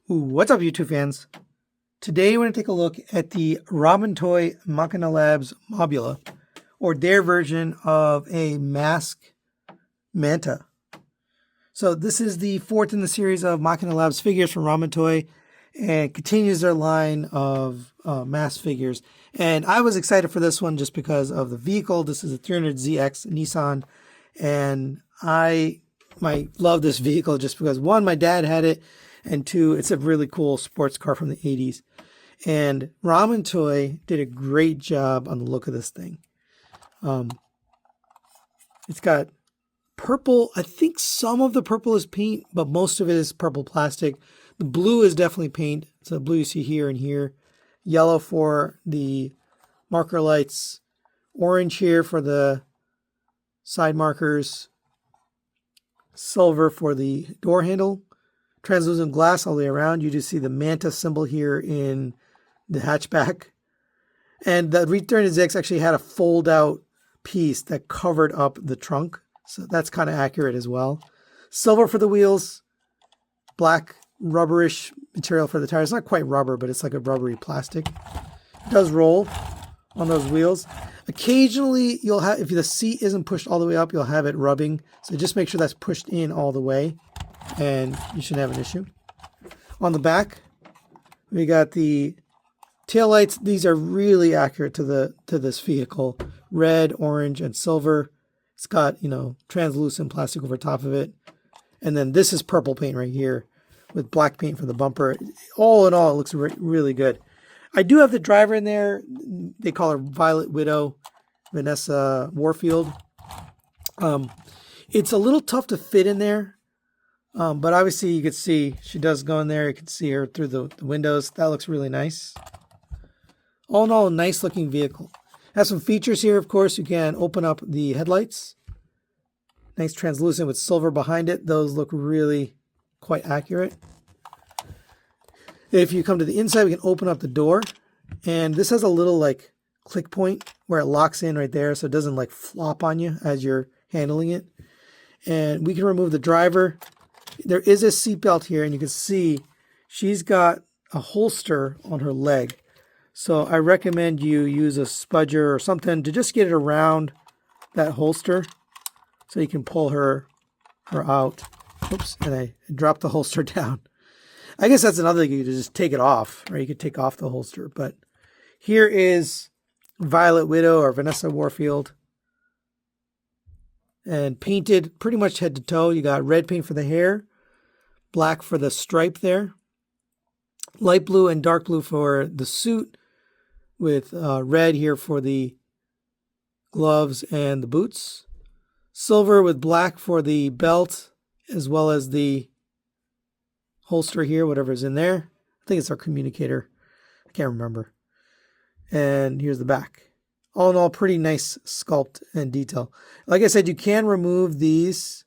What's up, YouTube fans? Today we're going to take a look at the Ramen toy Makina Labs Mobula, or their version of a M.A.S.K Manta. So this is the fourth in the series of Makina Labs figures from Ramen Toy, and continues their line of M.A.S.K figures. And I was excited for this one just because of the vehicle. This is a 300ZX Nissan, and I might love this vehicle just because, one, my dad had it, and two, it's a really cool sports car from the 80s. And Ramen Toy did a great job on the look of this thing. It's got purple. I think some of the purple is paint, but most of it is purple plastic. The blue is definitely paint. So the blue you see here and here. Yellow for the marker lights. Orange here for the side markers. Silver for the door handle. Translucent glass all the way around. You just see the Manta symbol here in the hatchback. And the 300ZX actually had a fold out piece that covered up the trunk. So that's kind of accurate as well. Silver for the wheels. Black rubberish material for the tires. It's not quite rubber, but it's like a rubbery plastic. It does roll on those wheels. Occasionally, you'll have, if the seat isn't pushed all the way up, you'll have it rubbing. So just make sure that's pushed in all the way, and you shouldn't have an issue. On the back, we got the taillights. These are really accurate to this vehicle. Red, orange, and silver. It's got, translucent plastic over top of it. And then this is purple paint right here with black paint for the bumper. All in all, it looks really good. I do have the driver in there. They call her Violet Widow, Vanessa Warfield. It's a little tough to fit in there. But obviously you can see she does go in there. You can see her through the windows. That looks really nice. All in all, a nice looking vehicle. Has some features here, of course. You can open up the headlights. Nice translucent with silver behind it. Those look really quite accurate. If you come to the inside, we can open up the door. And this has a little click point where it locks in right there, so it doesn't flop on you as you're handling it. And we can remove the driver. There is a seatbelt here, and you can see she's got a holster on her leg. So I recommend you use a spudger or something to just get it around that holster so you can pull her out. Oops, and I dropped the holster down. I guess that's another thing, you could just take it off, or you could take off the holster. But here is Violet Widow or Vanessa Warfield. And painted pretty much head to toe. You got red paint for the hair, black for the stripe there, light blue and dark blue for the suit, with red here for the gloves and the boots, silver with black for the belt, as well as the holster here, whatever's in there. I think it's our communicator. I can't remember. And here's the back. All in all, pretty nice sculpt and detail. Like I said, you can remove these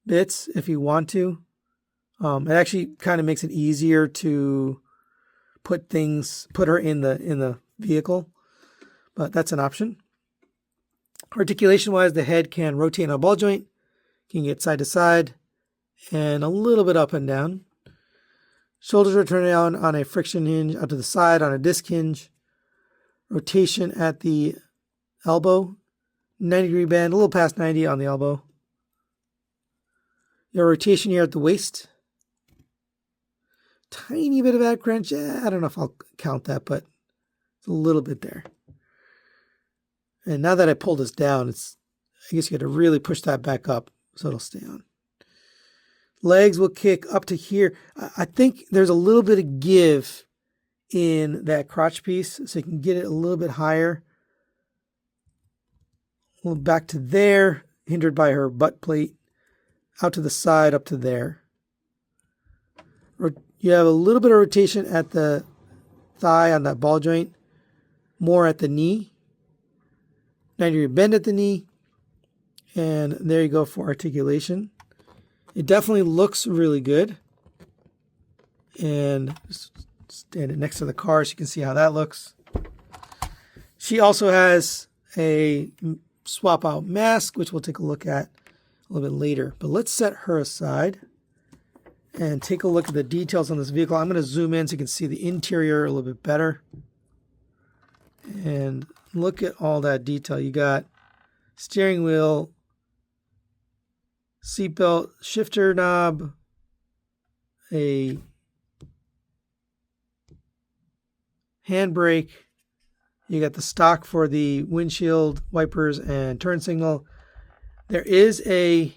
bits if you want to. It actually kind of makes it easier to put her in the vehicle, but that's an option. Articulation wise, the head can rotate on a ball joint, can get side to side, and a little bit up and down. Shoulders are turned down on a friction hinge, out to the side on a disc hinge. Rotation at the elbow, 90-degree bend, a little past 90 on the elbow. Your rotation here at the waist. Tiny bit of back crunch. I don't know if I'll count that, but it's a little bit there. And now that I pulled this down, I guess you got to really push that back up so it'll stay on. Legs will kick up to here. I think there's a little bit of give in that crotch piece, so you can get it a little bit higher. A little back to there, hindered by her butt plate. Out to the side, up to there. You have a little bit of rotation at the thigh on that ball joint, more at the knee. 90-degree bend at the knee. And there you go for articulation. It definitely looks really good. And stand it next to the car so you can see how that looks. She also has a swap out M.A.S.K, which we'll take a look at a little bit later. But let's set her aside. and take a look at the details on this vehicle. I'm going to zoom in so you can see the interior a little bit better. And look at all that detail. You got steering wheel, seatbelt, shifter knob, a handbrake. You got the stock for the windshield wipers and turn signal. There is a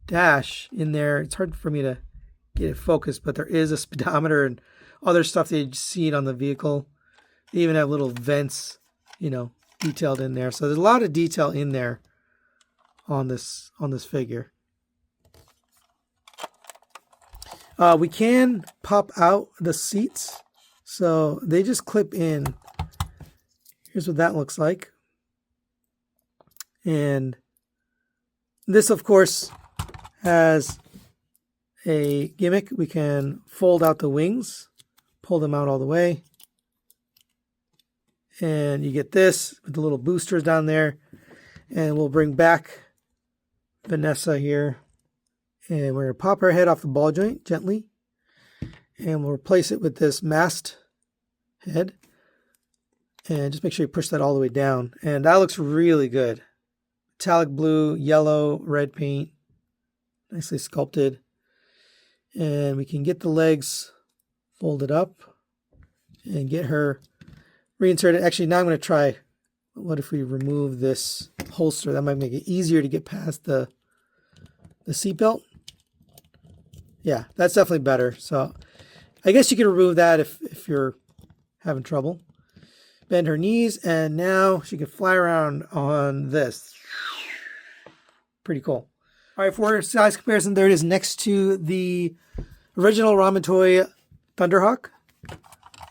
dash in there. It's hard for me to get it focused, but there is a speedometer and other stuff that you see it on the vehicle. They even have little vents, detailed in there. So there's a lot of detail in there on this figure. We can pop out the seats, so they just clip in. Here's what that looks like. And this, of course, has a gimmick. We can fold out the wings, pull them out all the way. And you get this with the little boosters down there. And we'll bring back Vanessa here. And we're going to pop her head off the ball joint gently. And we'll replace it with this mast head. And just make sure you push that all the way down. And that looks really good. Metallic blue, yellow, red paint. Nicely sculpted. And we can get the legs folded up and get her reinserted. Actually, now I'm going to try, what if we remove this holster? That might make it easier to get past the seatbelt. Yeah, that's definitely better. So I guess you can remove that if you're having trouble. Bend her knees, and now she can fly around on this. Pretty cool. All right, for size comparison, there it is next to the original Ramen toy Thunderhawk.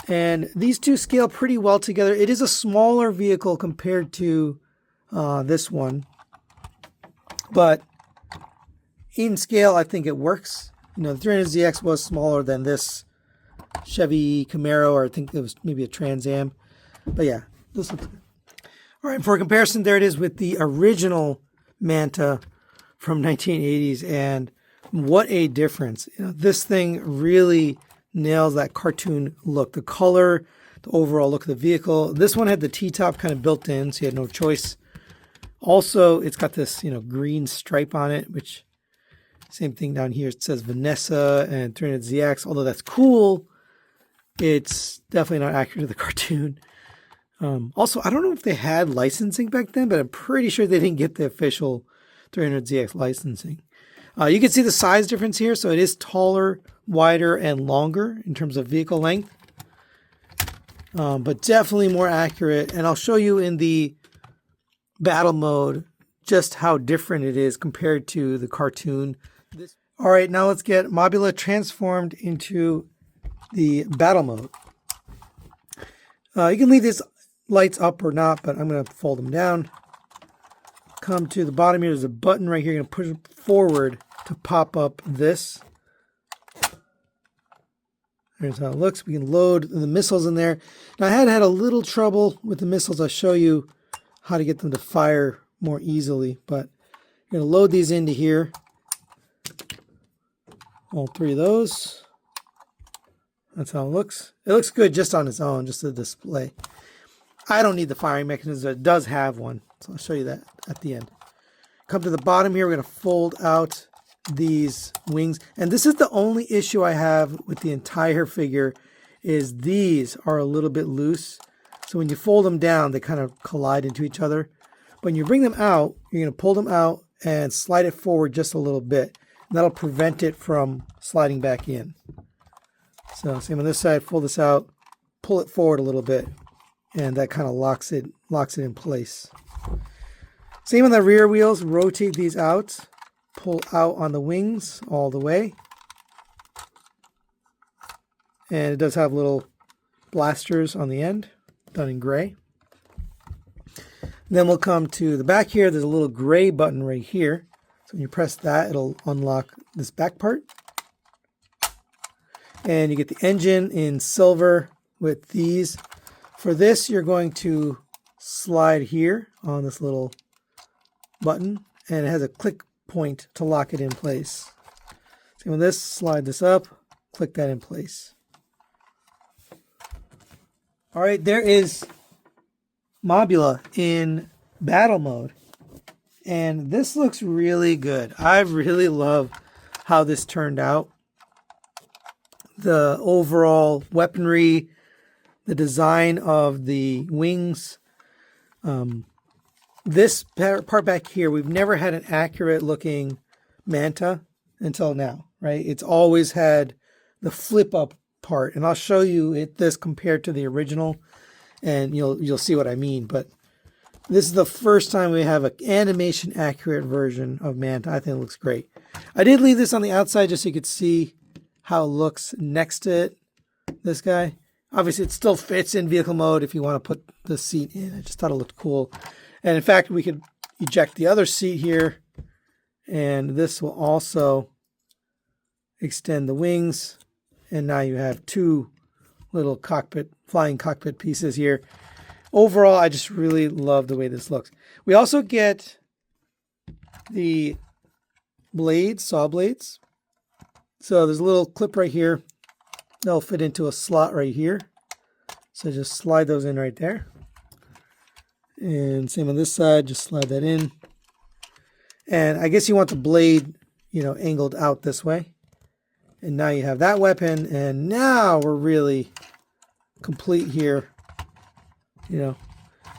And these two scale pretty well together. It is a smaller vehicle compared to this one. But in scale, I think it works. The 300ZX was smaller than this Chevy Camaro, or I think it was maybe a Trans Am. But yeah, this looks good. All right, for comparison, there it is with the original Manta from 1980s, and what a difference. This thing really nails that cartoon look. The color, the overall look of the vehicle. This one had the T-top kind of built in, so you had no choice. Also, it's got this, green stripe on it, which same thing down here. It says Vanessa and 300ZX. Although that's cool, it's definitely not accurate to the cartoon. Also, I don't know if they had licensing back then, but I'm pretty sure they didn't get the official 300ZX licensing. You can see the size difference here. So it is taller, wider, and longer in terms of vehicle length. But definitely more accurate. And I'll show you in the battle mode just how different it is compared to the cartoon. All right, now let's get Mobula transformed into the battle mode. You can leave these lights up or not, but I'm going to fold them down. Come to the bottom here. There's a button right here. You're going to push it forward to pop up this. Here's how it looks. We can load the missiles in there. Now, I had a little trouble with the missiles. I'll show you how to get them to fire more easily, but you're going to load these into here. All three of those. That's how it looks. It looks good just on its own, just the display. I don't need the firing mechanism. It does have one, so I'll show you that at the end. Come to the bottom here. We're going to fold out these wings. And this is the only issue I have with the entire figure, is these are a little bit loose. So when you fold them down, they kind of collide into each other. When you bring them out, you're going to pull them out and slide it forward just a little bit. And that'll prevent it from sliding back in. So same on this side, pull this out, pull it forward a little bit, and that kind of locks it in place. Same on the rear wheels, rotate these out, pull out on the wings all the way. And it does have little blasters on the end, done in gray. Then we'll come to the back here. There's a little gray button right here. So when you press that, it'll unlock this back part. And you get the engine in silver with these. For this, you're going to slide here on this little button, and it has a click point to lock it in place. So with this, slide this up, click that in place. All right, there is Mobula in battle mode. And this looks really good. I really love how this turned out. The overall weaponry, the design of the wings. This part back here, we've never had an accurate looking Manta until now, right? It's always had the flip up part, and I'll show you this compared to the original, and you'll see what I mean. But this is the first time we have an animation accurate version of Manta. I think it looks great. I did leave this on the outside just so you could see how it looks next to it. This guy, obviously, it still fits in vehicle mode if you want to put the seat in. I just thought it looked cool. And in fact, we could eject the other seat here, and this will also extend the wings. And now you have two little flying cockpit pieces here. Overall, I just really love the way this looks. We also get the blades, saw blades. So there's a little clip right here. They'll fit into a slot right here. So just slide those in right there. And same on this side, just slide that in. And I guess you want the blade, angled out this way. And now you have that weapon, and now we're really complete here. The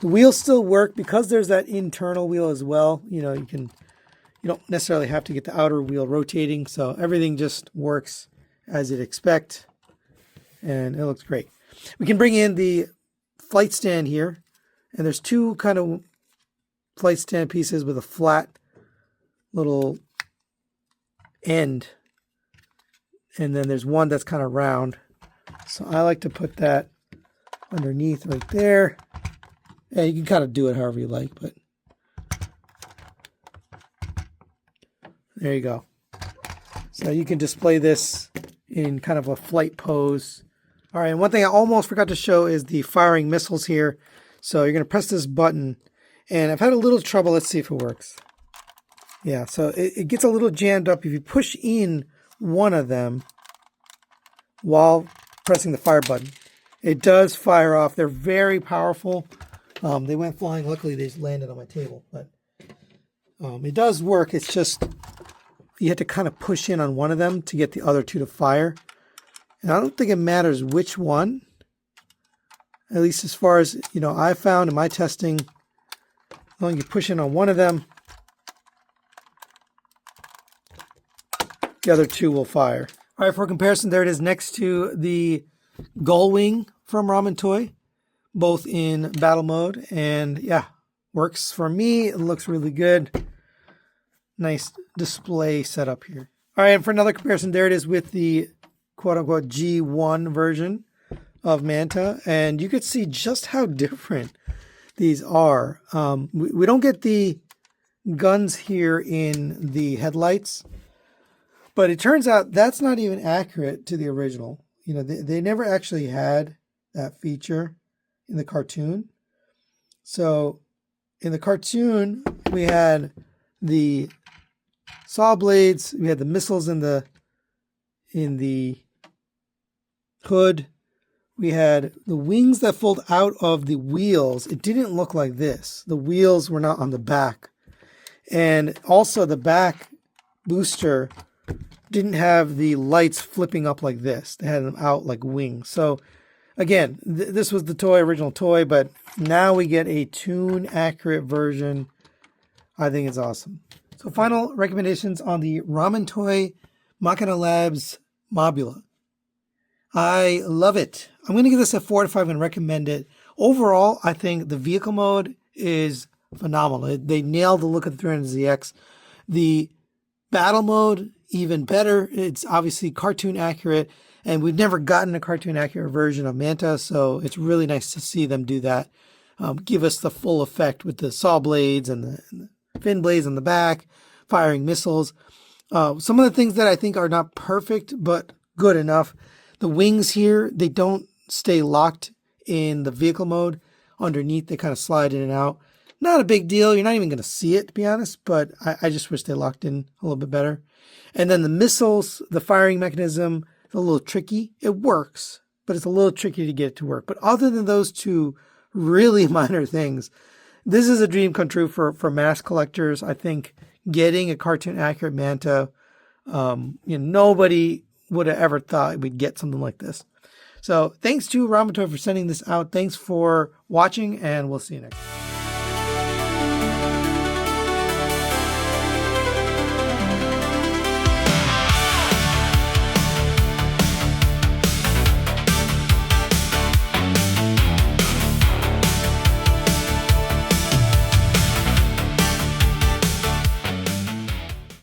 wheels still work because there's that internal wheel as well. You don't necessarily have to get the outer wheel rotating, so everything just works as you'd expect, and it looks great. We can bring in the flight stand here, and there's two kind of flight stand pieces with a flat little end, and then there's one that's kind of round. So I like to put that underneath right there. And you can kind of do it however you like, but there you go. So you can display this in kind of a flight pose. All right, and one thing I almost forgot to show is the firing missiles here. So you're going to press this button, and I've had a little trouble. Let's see if it works. Yeah, so it gets a little jammed up if you push in one of them while pressing the fire button. It does fire off. They're very powerful. They went flying. Luckily, they just landed on my table. But it does work. It's just you have to kind of push in on one of them to get the other two to fire. And I don't think it matters which one. At least as far as, I found in my testing, as long as you push in on one of them, the other two will fire. All right, for comparison, there it is next to the Gull Wing from Ramen Toy, both in battle mode. And yeah, works for me. It looks really good. Nice display setup here. All right, and for another comparison, there it is with the quote-unquote G1 version of Manta. And you could see just how different these are. We don't get the guns here in the headlights, but it turns out that's not even accurate to the original. They never actually had that feature in the cartoon. So in the cartoon, we had the saw blades, we had the missiles in the hood, we had the wings that fold out of the wheels. It didn't look like this. The wheels were not on the back. And also the back booster didn't have the lights flipping up like this. They had them out like wings. So again, this was the original toy, but now we get a tune accurate version. I think it's awesome. So final recommendations on the Ramen Toy Makina Labs Mobula. I love it. I'm going to give this a 4 out of 5 and recommend it. Overall, I think the vehicle mode is phenomenal. They nailed the look of the 300ZX. The battle mode, even better. It's obviously cartoon accurate, and we've never gotten a cartoon accurate version of Manta, so it's really nice to see them do that. Give us the full effect with the saw blades and the fin blades on the back, firing missiles. Some of the things that I think are not perfect, but good enough. The wings here, they don't stay locked in the vehicle mode. Underneath, they kind of slide in and out. Not a big deal. You're not even going to see it, to be honest, but I just wish they locked in a little bit better. And then the missiles, the firing mechanism, is a little tricky. It works, but it's a little tricky to get it to work. But other than those two really minor things, this is a dream come true for M.A.S.K collectors. I think getting a cartoon accurate Manta, nobody would have ever thought we'd get something like this. So thanks to Ramen for sending this out. Thanks for watching, and we'll see you next time.